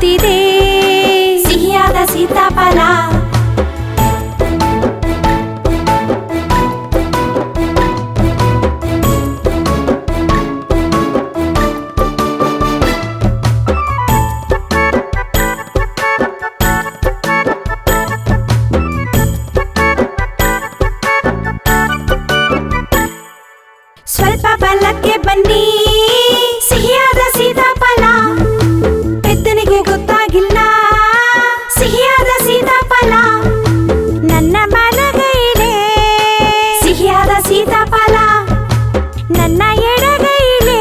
ಓಡುತ್ತಿದೆ ಸಿಹಿಯಾದ ಸೀತಾಫಲ. ಸ್ವಲ್ಪ ಬಲಕ್ಕೆ ಬನ್ನಿ ಸಿಹಿಯಾದ ಸೀತಾಫಲ. ಪೆದ್ದನಿಗೆ ಗೊತ್ತಾಗಿಲ್ಲ ಸಿಹಿಯಾದ ಸೀತಾಫಲ. ನನ್ನ ಬಲಗೈಲೇ ಸಿಹಿಯಾದ ಸೀತಾಫಲ, ನನ್ನ ಎಡಗೈಲೇ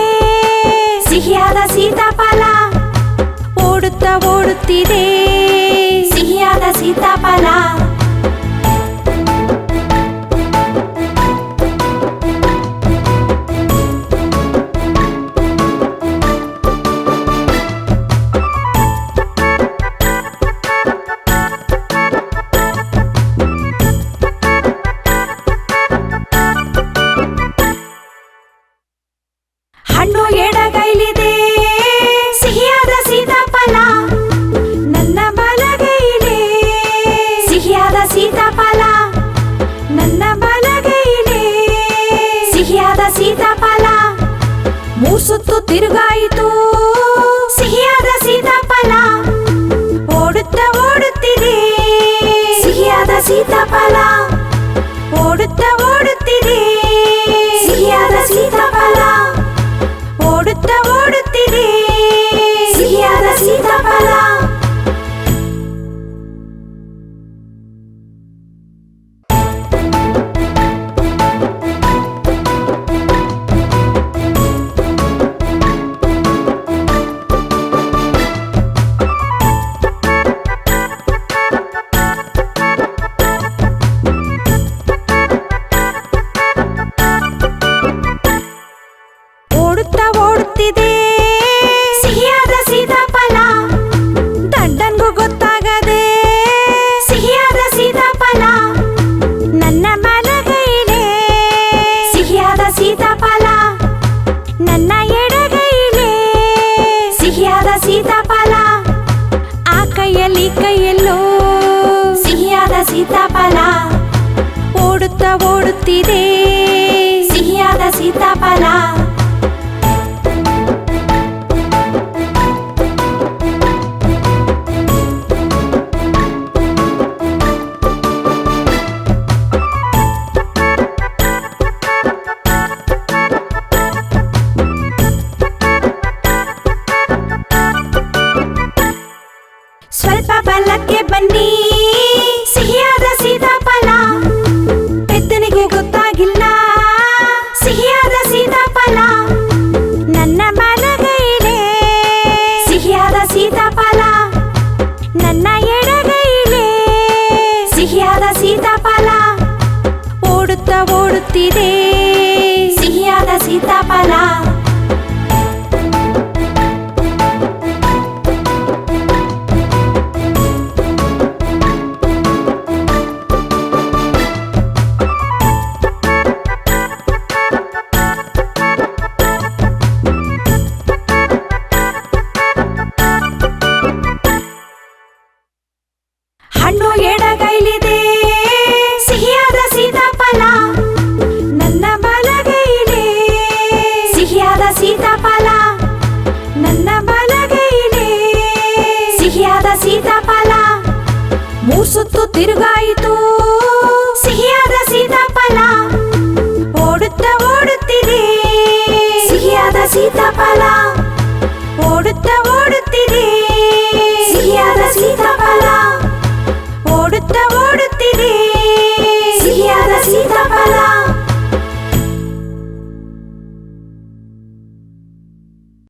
ಸಿಹಿಯಾದ ಸೀತಾಫಲ. ಓಡುತ್ತಾ ಓಡುತ್ತಿದೆ ಸಿಹಿಯಾದ ಸೀತಾಫಲ. ಹಣ್ಣು ಎಡಗೈಲಿದೆ ಸಿಹಿಯಾದ ಸೀತಾಫಲ, ನನ್ನ ಬಲಗೈಲೇ ಸಿಹಿಯಾದ ಸೀತಾಫಲ, ನನ್ನ ಬಲಗೈಲೇ ಸಿಹಿಯಾದ ಸೀತಾಫಲ. ಮೂಸುತ್ತು ತಿರುಗಾಯಿತು ಸಿಹಿಯಾದ ಸೀತಾಫಲ. ಓಡುತ್ತಾ ಓಡುತ್ತಿದೆ ಸಿಹಿಯಾದ ಸೀತಾಫಲ, ಓಡುತ್ತಾ ಓಡುತ್ತಿದೆ ಸಿಹಿಯಾದ ಸೀತಾಫಲ, ಓಡುತ್ತಾ ಓಡುತ್ತಿದೆ ಸಿಹಿಯಾದ ಸೀತಾಫಲ. ಓಡುತ್ತಾ ಓಡುತ್ತಿದೆ ಸಿಹಿಯಾದ ಸೀತಾಫಲ. ದಡ್ಡನ್ಗೂ ಗೊತ್ತಾಗದೆ ಸಿಹಿಯಾದ ಸೀತಾಫಲ. ನನ್ನ ಬಲಗೈಲೇ ಸಿಹಿಯಾದ ಸೀತಾಫಲ, ನನ್ನ ಎಡಗೈಲೇ ಸಿಹಿಯಾದ ಸೀತಾಫಲ. ಆ ಕೈಯಲ್ಲಿ ಕೈಯಲ್ಲೋ ಸಿಹಿಯಾದ ಸೀತಾಫಲ. ಓಡುತ್ತಾ ಓಡುತ್ತಿದೆ ಸಿಹಿಯಾದ ಸೀತಾಫಲ. ಸ್ವಲ್ಪ ಬಲಕ್ಕೆ ಬನ್ನಿ ಸಿಹಿಯಾದ ಸೀತಾಫಲ. ಪೆದ್ದನಿಗೆ ಗೊತ್ತಾಗಿಲ್ಲ ಸಿಹಿಯಾದ ಸೀತಾಫಲ. ನನ್ನ ಬಲಗೈಲೇ ಸಿಹಿಯಾದ ಸೀತಾಫಲ, ನನ್ನ ಎಡಗೈಲೇ ಸಿಹಿಯಾದ ಸೀತಾಫಲ. ಓಡುತ್ತಾ ಓಡುತ್ತಿದೆ ಸಿಹಿಯಾದ ಸೀತಾಫಲ. ಹಣ್ಣು ಎಡಗೈಲಿದೆ ಸಿಹಿಯಾದ ಸೀತಾಫಲ, ನನ್ನ ಬಲಗೈಲೇ ಸಿಹಿಯಾದ ಸೀತಾಫಲ, ನನ್ನ ಬಲಗೈಲೇ ಸಿಹಿಯಾದ ಸೀತಾಫಲ. ಮೂಸುತ್ತು ತಿರುಗಾಯಿತು ಸಿಹಿಯಾದ ಸೀತಾಫಲ. ಓಡುತ್ತಾ ಓಡುತ್ತಿದೆ ಸಿಹಿಯಾದ ಸೀತಾಫಲ, ಓಡುತ್ತಾ ಓಡುತ್ತಿದೆ